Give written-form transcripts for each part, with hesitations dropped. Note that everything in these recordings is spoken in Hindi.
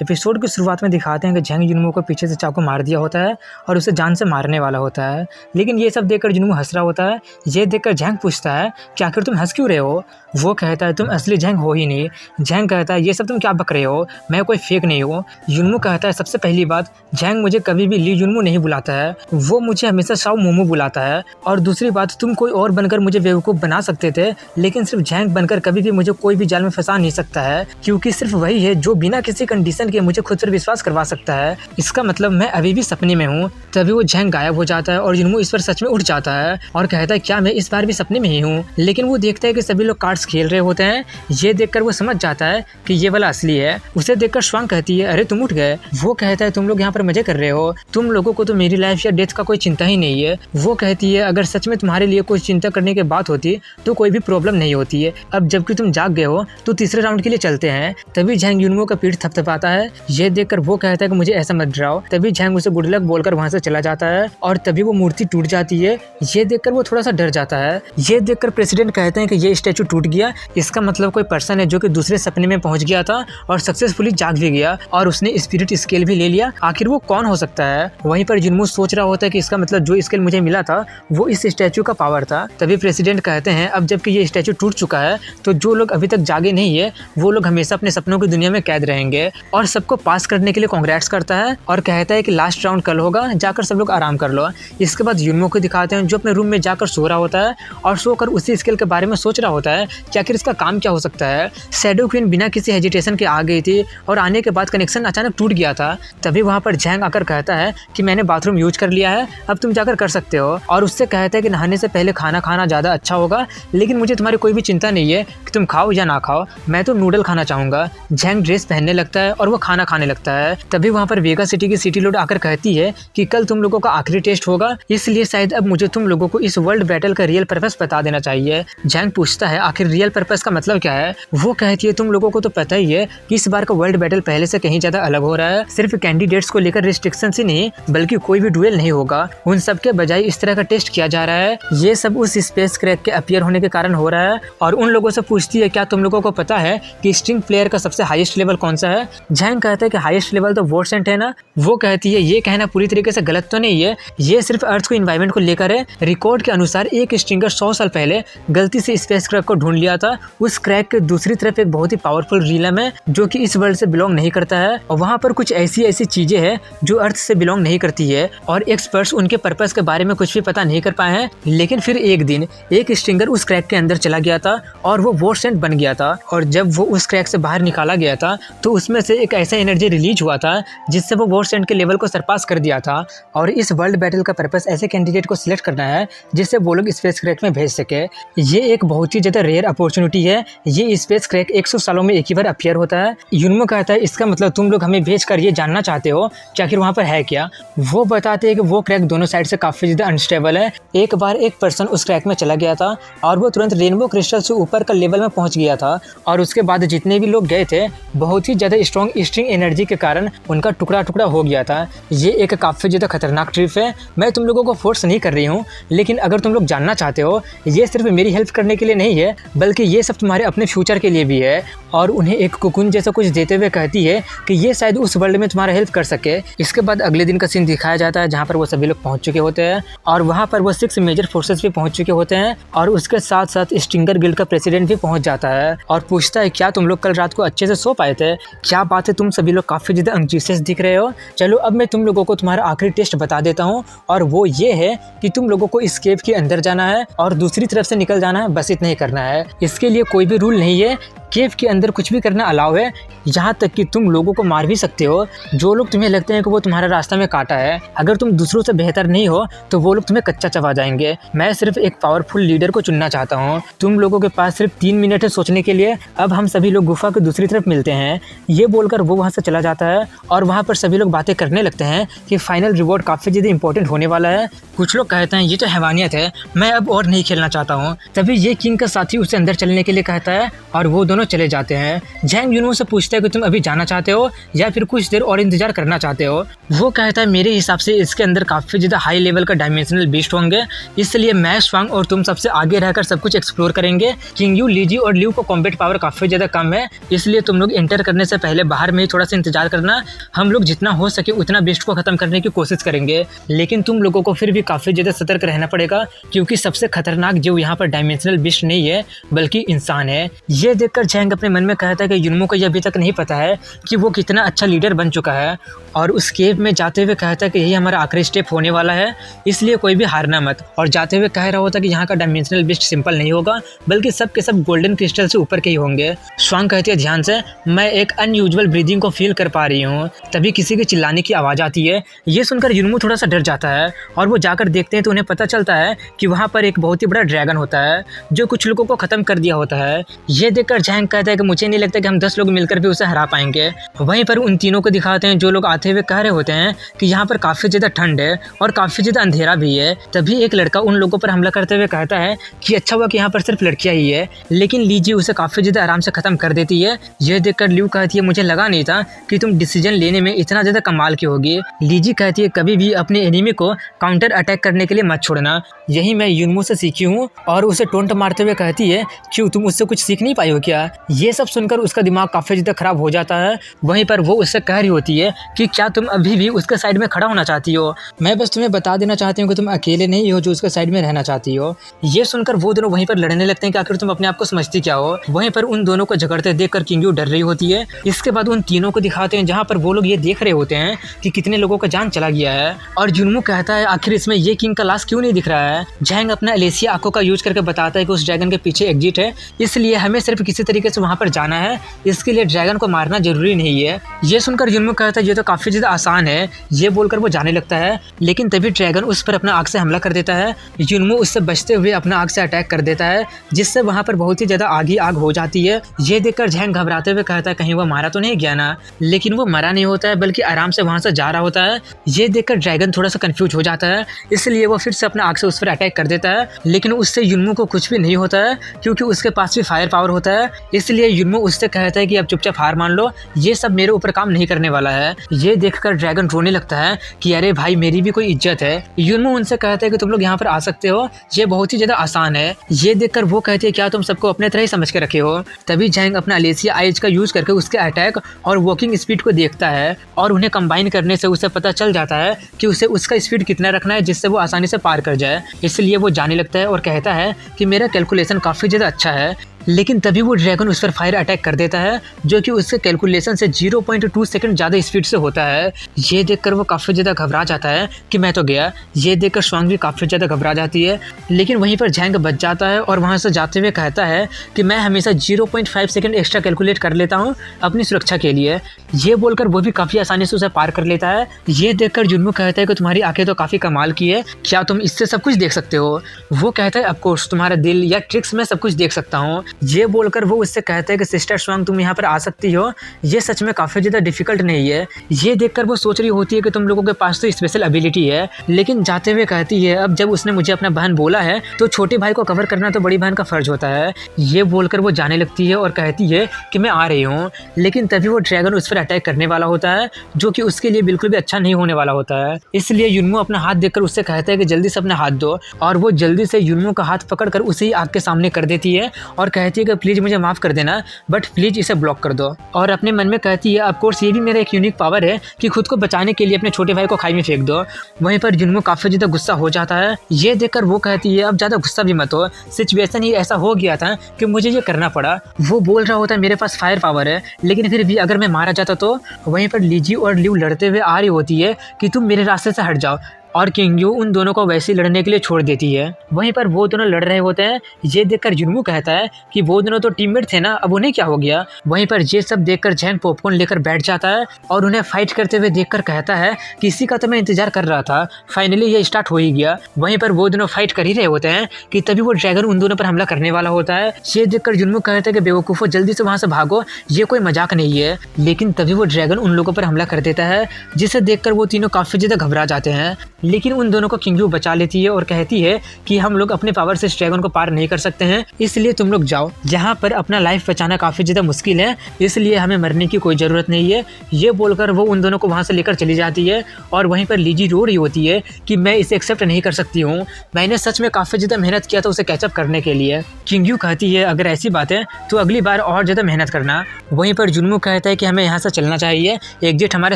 एपिसोड की शुरुआत में दिखाते हैं कि झेंग जुनमो को पीछे से चाकू मार दिया होता है और उसे जान से मारने वाला होता है। लेकिन ये सब देखकर जुनमो हंस रहा होता है। ये देखकर झेंग पूछता है कि आखिर तुम हंस क्यों रहे हो। वो कहता है तुम असली झेंग हो ही नहीं। झेंग कहता है ये सब तुम क्या बक रहे हो, मैं कोई फेक नहीं हूँ। जुनमो कहता है सबसे पहली बात, झेंग मुझे कभी भी ली जुनमो नहीं बुलाता है, वो मुझे हमेशा शाओ मोमो बुलाता है। और दूसरी बात, तुम कोई और बनकर मुझे बेवकूफ़ बना सकते थे, लेकिन सिर्फ झेंग बनकर कभी भी मुझे कोई भी जाल में फंसा नहीं सकता है, क्योंकि सिर्फ वही है जो बिना किसी कंडीशन के मुझे खुद पर विश्वास करवा सकता है। इसका मतलब मैं अभी भी सपने में हूँ। तभी वो झेंग गायब हो जाता है और जुनमो इस पर सच में उठ जाता है और कहता है क्या मैं इस बार भी सपने में ही हूँ। लेकिन वो देखता है कि सभी लोग कार्ड्स खेल रहे होते हैं। ये देखकर वो समझ जाता है कि ये वाला असली है। उसे देखकर श्वांग कहती है अरे तुम उठ गए। वो कहता है तुम लोग यहाँ पर मजे कर रहे हो, तुम लोगों को तो मेरी लाइफ या डेथ का कोई चिंता ही नहीं है। वो कहती है अगर सच में तुम्हारे लिए कोई चिंता करने की बात होती तो कोई भी प्रॉब्लम नहीं होती है। अब जबकि तुम जाग गए हो तो तीसरे राउंड के लिए चलते हैं। तभी झेंग जुनमो का पीठ थपथपाता है। ये देखकर वो कहता है कि मुझे ऐसा मत डराओ। तभी झेंग उसे गुड लक बोलकर वहां से चला जाता है और तभी वो मूर्ति टूट जाती है। ये देखकर वो थोड़ा सा डर जाता है। ये देखकर प्रेसिडेंट कहते हैं कि ये स्टैचू टूट गया, इसका मतलब कोई पर्सन है जो कि दूसरे सपने में पहुंच गया था और सक्सेसफुली जाग भी गया और उसने स्पिरिट स्केल भी ले लिया। आखिर वो कौन हो सकता है। वहीं पर जुनमो सोच रहा होता है कि इसका मतलब जो स्केल मुझे मिला था वो इस स्टैचू का पावर था। तभी प्रेसिडेंट कहते हैं अब जबकि ये स्टैचू टूट चुका है तो जो लोग अभी तक जागे नहीं है वो लोग हमेशा अपने सपनों की दुनिया में कैद रहेंगे। और सबको पास करने के लिए कांग्रेट्स करता है और कहता है कि लास्ट राउंड कल होगा, जाकर सब लोग आराम कर लो। इसके बाद जुनमो को दिखाते हैं जो अपने रूम में जाकर सो रहा होता है और सोकर उसी स्केल के बारे में सोच रहा होता है कि आखिर इसका काम क्या हो सकता है। शैडो क्वीन बिना किसी हेजिटेशन के आ गई थी और आने के बाद कनेक्शन अचानक टूट गया था। तभी वहाँ पर झेंग आकर कहता है कि मैंने बाथरूम यूज कर लिया है, अब तुम जाकर कर सकते हो। और उससे कहता है कि नहाने से पहले खाना खाना ज़्यादा अच्छा होगा, लेकिन मुझे तुम्हारी कोई भी चिंता नहीं है कि तुम खाओ या ना खाओ, मैं तो नूडल खाना चाहूँगा। झेंग ड्रेस पहनने लगता है और वो खाना खाने लगता है। तभी वहाँ पर वेगा सिटी की सिटी लोड आकर कहती है कि कल तुम लोगों का आखिरी टेस्ट होगा, इसलिए शायद अब मुझे तुम लोगों को इस वर्ल्ड बैटल का रियल पर्पस बता देना चाहिए। झेंग पूछता है आखिर रियल पर्पस का मतलब क्या है। वो कहती है तुम लोगों को तो पता ही है कि इस बार का वर्ल्ड बैटल पहले से कहीं ज्यादा अलग हो रहा है। सिर्फ कैंडिडेट्स को लेकर रिस्ट्रिक्शन ही नहीं बल्कि कोई भी डुएल नहीं होगा, उन सब के बजाय इस तरह का टेस्ट किया जा रहा है। ये सब उस स्पेस क्रैक के अपीयर होने के कारण हो रहा है। और उन लोगों से पूछती है क्या तुम लोगों को पता है कि स्ट्रिंग प्लेयर का सबसे हाईएस्ट लेवल कौन सा है। झेंग कहता है कि हाईएस्ट लेवल तो वॉर्सेंट है ना। वो कहती है ये कहना पूरी तरीके से गलत तो नहीं है, ये सिर्फ अर्थ को इन्वायरमेंट को लेकर है। रिकॉर्ड के अनुसार एक स्ट्रिंगर 100 साल पहले गलती से स्पेस क्रैक को ढूंढ लिया था। उस क्रैक के दूसरी तरफ एक बहुत ही पावरफुल रिलम है जो कि इस वर्ल्ड से बिलोंग नहीं करता है और वहाँ पर कुछ ऐसी चीजें हैं जो अर्थ से बिलोंग नहीं करती है और एक्सपर्ट्स उनके पर्पस के बारे में कुछ भी पता नहीं कर पाए हैं। लेकिन फिर एक दिन एक स्ट्रिंगर उस क्रैक के अंदर चला गया था और वो वॉर्सेंट बन गया था। और जब वो उस क्रैक से बाहर निकाला गया था तो उसमें से एक ऐसा एनर्जी रिलीज हुआ था जिससे वो वॉर्सेंट के लेवल को सरपास कर दिया था। और इस वर्ल्ड बैटल का पर्पस ऐसे कैंडिडेट को सिलेक्ट करना है जिससे वो लोग स्पेस क्रैक में भेज सके। ये एक बहुत ही ज्यादा रेयर अपॉर्चुनिटी है। ये स्पेस क्रैक 100 सालों में एक ही बार अपीयर होता है। जुनमो कहता है इसका मतलब तुम लोग हमें भेजकर ये जानना चाहते हो कि आखिर वहाँ पर है क्या। वो बताते हैं कि वो क्रैक दोनों साइड से काफी ज्यादा अनस्टेबल है। एक बार एक पर्सन उस क्रैक में चला गया था और वो तुरंत रेनबो क्रिस्टल से ऊपर का लेवल में पहुंच गया था और उसके बाद जितने भी लोग गए थे बहुत ही ज्यादा स्ट्रॉन्ग स्ट्रिंग एनर्जी के कारण उनका टुकड़ा टुकड़ा हो गया था। ये एक काफी ज्यादा खतरनाक ट्रिप है। मैं तुम लोगों को फोर्स नहीं कर रही हूँ, लेकिन अगर तुम लोग जानना चाहते हो ये सिर्फ मेरी हेल्प करने के लिए नहीं है बल्कि ये सब तुम्हारे अपने फ्यूचर के लिए भी है। और उन्हें एक कुकुन जैसा कुछ देते हुए कहती है कि ये शायद उस वर्ल्ड में तुम्हारा हेल्प कर सके। इसके बाद अगले दिन का सीन दिखाया जाता है जहाँ पर वो सभी लोग पहुंच चुके होते हैं और वहाँ पर वो 6 मेजर फोर्सेस भी पहुंच चुके होते हैं और उसके साथ साथ स्ट्रिंगर गिल्ड का प्रेसिडेंट भी पहुंच जाता है और पूछता है क्या तुम लोग कल रात को अच्छे से सो पाए थे। क्या बात है, तुम सभी लोग काफी ज्यादा एंग्जियस दिख रहे हो। चलो अब मैं तुम लोगों को तुम्हारा आखिरी टेस्ट बता देता हूँ और वो ये है कि तुम लोगों को इस केव के अंदर जाना है और दूसरी तरफ से निकल जाना है, बस इतना ही करना है। इसके लिए कोई भी रूल नहीं है। केव के अंदर कुछ भी करना अलाउ है, यहाँ तक कि तुम लोगों को मार भी सकते हो जो लोग तुम्हें लगते हैं कि वो तुम्हारा रास्ता में काटा है। अगर तुम दूसरों से बेहतर नहीं हो तो वो लोग तुम्हें कच्चा चबा जाएंगे। मैं सिर्फ एक पावरफुल लीडर को चुनना चाहता हूँ। तुम लोगों के पास सिर्फ 3 मिनट है सोचने के लिए। अब हम सभी लोग गुफा की दूसरी तरफ मिलते हैं। ये बोलकर वो वहाँ से चला जाता है और वहाँ पर सभी लोग बातें करने लगते हैं कि फाइनल रिवॉर्ड काफी ज्यादा इंपॉर्टेंट होने वाला है। कुछ लोग कहते हैं ये तो हैवानियत है, मैं अब और नहीं खेलना चाहता हूँ। तभी ये किंग का साथी उसे अंदर चलने के लिए कहता है और वो दोनों दोनों चले जाते हैं। झैंग युनवो से पूछता है कि तुम अभी जाना चाहते हो या फिर कुछ देर और इंतजार करना चाहते हो। वो कहता है मेरे हिसाब से इसके अंदर काफ़ी ज़्यादा हाई लेवल का डायमेंशनल बीस्ट होंगे, इसलिए मैं, स्वांग और तुम सबसे आगे रहकर सब कुछ एक्सप्लोर करेंगे। किंग यू, लीजी और ल्यू को कॉम्बैट पावर काफ़ी ज़्यादा कम है, इसलिए तुम लोग एंटर करने से पहले बाहर में ही थोड़ा सा इंतजार करना। हम लोग जितना हो सके उतना बीस्ट को ख़त्म करने की कोशिश करेंगे, लेकिन तुम लोगों को फिर भी काफ़ी ज़्यादा सतर्क रहना पड़ेगा, क्योंकि सबसे खतरनाक जो यहाँ पर डायमेंशनल बीस्ट नहीं है बल्कि इंसान है। ये देखकर झैंग अपने मन में कहता है कि युनवो को ये अभी तक नहीं पता है कि वो कितना अच्छा लीडर बन चुका है, और उस केव में जाते हुए कहता है कि यही हमारा आखिरी स्टेप होने वाला है, इसलिए कोई भी हारना मत। और जाते हुए कह रहा होता कि यहाँ का डायमेंशनल बीस्ट सिंपल नहीं होगा, बल्कि सब के सब गोल्डन क्रिस्टल से ऊपर के ही होंगे। स्वांग कहती है ध्यान से, मैं एक अनयूजुअल ब्रीदिंग को फील कर पा रही हूँ। तभी किसी के चिल्लाने की आवाज़ आती है। ये सुनकर युनवो थोड़ा सा डर जाता है और वो जाकर देखते हैं तो उन्हें पता चलता है कि वहाँ पर एक बहुत ही बड़ा ड्रैगन होता है जो कुछ लोगों को ख़त्म कर दिया होता है। ये देखकर झैंग कहता है कि मुझे नहीं लगता कि हम 10 लोग मिलकर भी उसे हरा पाएंगे। वहीं पर उन तीनों को दिखाते हैं जो लोग आते हुए कह रहे होते हैं कि यहाँ पर काफ़ी ज़्यादा ठंड है और काफ़ी ज़्यादा अंधेरा भी है। तभी एक लड़का उन लोगों पर हमला करते हुए कहता है कि अच्छा हुआ कि यहाँ पर सिर्फ लड़कियाँ ही है, लेकिन लीजी उसे काफ़ी ज़्यादा आराम से ख़त्म कर देती है। यह देखकर ल्यू कहती है मुझे लगा नहीं था कि तुम डिसीजन लेने में इतना ज़्यादा कमाल की होगी। लीजी कहती है कभी भी अपने एनिमी को काउंटर अटैक करने के लिए मत छोड़ना, यही मैं युनवो से सीखी हूँ। और उसे टोंट मारते हुए कहती है क्यों, तुम उससे कुछ सीख नहीं पाई हो क्या? ये सब सुनकर उसका दिमाग काफ़ी ज़्यादा खराब हो जाता है। वहीं पर वो उससे कह रही होती है कि क्या तुम अभी भी उसके साइड में खड़ा होना चाहती हो? मैं बस तुम्हें बता देना चाहती हूँ कि तुम अकेले नहीं हो जो उसके साइड में रहना चाहती हो। ये सुनकर वो दोनों वहीं पर लड़ने लगते हैं कि आखिर तुम अपने आप को समझती क्या हो। वहीं पर उन दोनों को झगड़ते देखकर किंग यू डर रही होती है। इसके बाद उन तीनों को दिखाते हैं जहाँ पर वो लोग ये देख रहे होते हैं कि कितने लोगों का जान चला गया है। और युनवो कहता है आखिर इसमें ये किंग का लाश क्यों नहीं दिख रहा है? झैंग अपना एलेसिया आंखों का यूज करके बताता है कि उस ड्रैगन के पीछे एग्जिट है, इसलिए हमें सिर्फ किसी तरीके से वहाँ पर जाना है, इसके लिए ड्रैगन को मारना जरूरी नहीं है। ये सुनकर युनवो कहता है ये तो काफ़ी ज़्यादा आसान है। ये बोलकर वो जाने लगता है, लेकिन तभी ड्रैगन उस पर अपना आग से हमला कर देता है। युनवो उससे बचते हुए अपना आग से अटैक कर देता है, जिससे वहाँ पर बहुत ही ज़्यादा आग हो जाती है। ये देखकर झैंग घबराते हुए कहता है कहीं वो मारा तो नहीं गया ना, लेकिन वो मरा नहीं होता है बल्कि आराम से वहाँ से जा रहा होता है। ये देखकर ड्रैगन थोड़ा सा कंफ्यूज हो जाता है, इसलिए वो फिर से अपना आग से उस पर अटैक कर देता है, लेकिन उससे युनवो को कुछ भी नहीं होता है क्योंकि उसके पास भी फायर पावर होता है। इसलिए युनवो उससे कहता है कि अब चुपचाप हार मान लो, ये सब मेरे ऊपर काम नहीं करने वाला है। ये देखकर ड्रैगन रोने लगता है कि अरे भाई मेरी भी कोई इज्जत है। युनवो उनसे कहता है कि तुम लोग यहाँ पर आ सकते हो, ये बहुत ही ज़्यादा आसान है। ये देखकर वो कहती है क्या तुम सबको अपने तरह ही समझ के रखे हो? तभी झैंग अपना एलेसिया आइज का यूज करके उसके अटैक और वॉकिंग स्पीड को देखता है और उन्हें कंबाइन करने से उसे पता चल जाता है कि उसे उसका स्पीड कितना रखना है जिससे वो आसानी से पार कर जाए। इसलिए वो जाने लगता है और कहता है कि मेरा कैलकुलेशन काफ़ी ज़्यादा अच्छा है। लेकिन तभी वो ड्रैगन उस पर फायर अटैक कर देता है जो कि उसके कैलकुलेशन से 0.2 सेकंड ज़्यादा स्पीड से होता है। ये देखकर वो काफ़ी ज़्यादा घबरा जाता है कि मैं तो गया। ये देखकर स्वांग भी काफ़ी ज़्यादा घबरा जाती है, लेकिन वहीं पर झैंग बच जाता है और वहाँ से जाते हुए कहता है कि मैं हमेशा 0.5 सेकंड एक्स्ट्रा कैलकुलेट कर लेता हूँ अपनी सुरक्षा के लिए। ये बोलकर वो भी काफ़ी आसानी से उसे पार कर लेता है। ये देखकर युनवो कहता है कि तुम्हारी आंखें तो काफ़ी कमाल की है, क्या तुम इससे सब कुछ देख सकते हो? वो कहता है ऑफकोर्स, तुम्हारा दिल या ट्रिक्स में सब कुछ देख सकता हूँ। ये बोलकर वो उससे कहते हैं कि सिस्टर स्वांग तुम यहाँ पर आ सकती हो, ये सच में काफ़ी ज़्यादा डिफिकल्ट नहीं है। ये देखकर वो सोच रही होती है कि तुम लोगों के पास तो स्पेशल एबिलिटी है, लेकिन जाते हुए कहती है अब जब उसने मुझे अपना बहन बोला है तो छोटे भाई को कवर करना तो बड़ी बहन का फर्ज होता है। ये बोलकर वो जाने लगती है और कहती है कि मैं आ रही हूँ, लेकिन तभी वो ड्रैगन उस पर अटैक करने वाला होता है जो कि उसके लिए बिल्कुल भी अच्छा नहीं होने वाला होता है। इसलिए युनवो अपना हाथ देखकर उससे कहता है कि जल्दी से अपना हाथ दो, और वो जल्दी से युनवो का हाथ पकड़कर उसे ही आग के सामने कर देती है और कहती है कि प्लीज़ मुझे माफ़ कर देना, बट प्लीज़ इसे ब्लॉक कर दो। और अपने मन में कहती है ऑफ कोर्स ये भी मेरा एक यूनिक पावर है कि खुद को बचाने के लिए अपने छोटे भाई को खाई में फेंक दो। वहीं पर युनवो काफ़ी ज़्यादा गुस्सा हो जाता है। ये देखकर वो कहती है अब ज़्यादा गुस्सा भी मत हो, सिचुएशन ही ऐसा हो गया था कि मुझे ये करना पड़ा। वो बोल रहा होता है मेरे पास फायर पावर है, लेकिन फिर भी अगर मैं मारा जाता तो। वहीं पर लीजी और ल्यू लड़ते हुए आ रही होती है कि तुम मेरे रास्ते से हट जाओ, और किंग यू उन दोनों को वैसे ही लड़ने के लिए छोड़ देती है। वहीं पर वो दोनों लड़ रहे होते हैं। ये देखकर युनवो कहता है कि वो दोनों तो टीममेट थे ना, अब उन्हें क्या हो गया। वहीं पर ये सब देखकर झैंग पॉपकॉर्न लेकर बैठ जाता है और उन्हें फाइट करते हुए देखकर कहता है कि इसी का तो मैं इंतजार कर रहा था, फाइनली ये स्टार्ट हो ही गया। वहीं पर वो दोनों फाइट कर ही रहे होते हैं कि तभी वो ड्रैगन उन दोनों पर हमला करने वाला होता है। ये देखकर युनवो कहता है कि बेवकूफ़ो जल्दी से वहाँ से भागो, ये कोई मजाक नहीं है। लेकिन तभी वो ड्रैगन उन लोगों पर हमला कर देता है, जिसे देखकर वो तीनों काफ़ी ज़्यादा घबरा जाते हैं। लेकिन उन दोनों को किंग यू बचा लेती है और कहती है कि हम लोग अपने पावर से इस ड्रैगन को पार नहीं कर सकते हैं, इसलिए तुम लोग जाओ। जहाँ पर अपना लाइफ बचाना काफ़ी ज़्यादा मुश्किल है, इसलिए हमें मरने की कोई ज़रूरत नहीं है। ये बोलकर वो उन दोनों को वहाँ से लेकर चली जाती है और वहीं पर लीजी रो रही होती है कि मैं इसे एक्सेप्ट नहीं कर सकती हूँ, मैंने सच में काफ़ी ज़्यादा मेहनत किया था उसे कैचअप करने के लिए। किंग यू कहती है अगर ऐसी बात है तो अगली बार और ज़्यादा मेहनत करना। वहीं पर जुनमू कहता है कि हमें यहाँ से चलना चाहिए, एग्जिट हमारे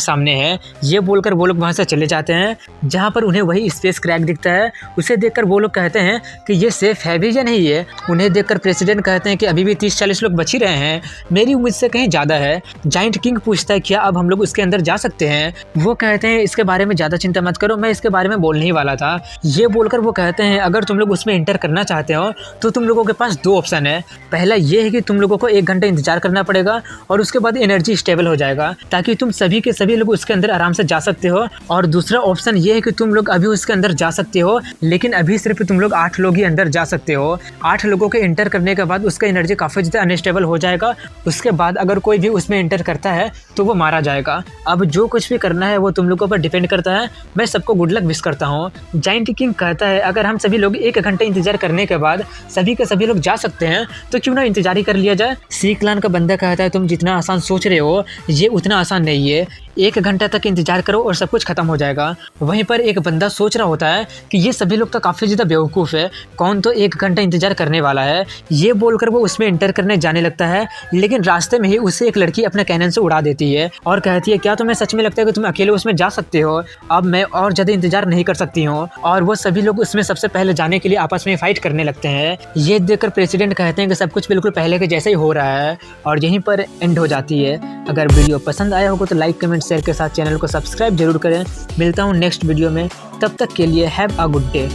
सामने है। ये बोलकर वो लोग वहाँ से चले जाते हैं, जहाँ पर उन्हें वही स्पेस क्रैक दिखता है। उसे देखकर वो लोग कहते हैं कि ये सेफ है भी या नहीं है। उन्हें देखकर प्रेसिडेंट कहते हैं कि अभी भी 30-40 लोग बच ही रहे हैं, मेरी उम्मीद से कहीं ज़्यादा है। जाइंट किंग पूछता है क्या अब हम लोग उसके अंदर जा सकते हैं। वो कहते हैं इसके बारे में ज़्यादा चिंता मत करो, मैं इसके बारे में बोलने ही वाला था। ये बोलकर वो कहते हैं अगर तुम लोग उसमें एंटर करना चाहते हो तो तुम लोगों के पास 2 ऑप्शन है। पहला ये है कि तुम लोगों को 1 घंटा इंतजार करना पड़ेगा और उसके बाद एनर्जी स्टेबल हो जाएगा ताकि तुम सभी के सभी लोग उसके अंदर आराम से जा सकते हो। और दूसरा ऑप्शन ये है कि तुम लोग अभी उसके अंदर जा सकते हो, लेकिन अभी सिर्फ तुम लोग 8 लोग ही अंदर जा सकते हो। 8 लोगों के एंटर करने के बाद उसका एनर्जी काफ़ी ज़्यादा अनस्टेबल हो जाएगा। उसके बाद अगर कोई भी उसमें एंटर करता है तो वो मारा जाएगा। अब जो कुछ भी करना है वो तुम लोगों पर डिपेंड करता है। मैं सबको गुड लक विश करता हूँ। जाइंट किंग कहता है अगर हम सभी लोग 1 घंटे इंतजार करने के बाद सभी के सभी लोग जा सकते हैं तो क्यों ना इंतजार ही कर लिया जाए। सी क्लान का बंदा कहता है तुम जितना आसान सोच रहे हो ये उतना आसान नहीं है, 1 घंटा तक इंतजार करो और सब कुछ खत्म हो जाएगा। वहीं पर एक बंदा सोच रहा होता है कि ये सभी लोग तो काफ़ी ज़्यादा बेवकूफ़ है, कौन तो 1 घंटा इंतजार करने वाला है। ये बोलकर वो उसमें एंटर करने जाने लगता है, लेकिन रास्ते में ही उसे एक लड़की अपने कैनन से उड़ा देती है और कहती है क्या तुम्हें सच में लगता है कि तुम अकेले उसमें जा सकते हो, अब मैं और ज़्यादा इंतजार नहीं कर सकती हूँ। और वो सभी लोग उसमें सबसे पहले जाने के लिए आपस में फाइट करने लगते हैं। ये देखकर प्रेसिडेंट कहते हैं कि सब कुछ बिल्कुल पहले के जैसे ही हो रहा है और यहीं पर एंड हो जाती है। अगर वीडियो पसंद आया होगा तो लाइक कमेंट शेयर के साथ चैनल को सब्सक्राइब जरूर करें। मिलता हूँ नेक्स्ट वीडियो में, तब तक के लिए हैव अ गुड डे।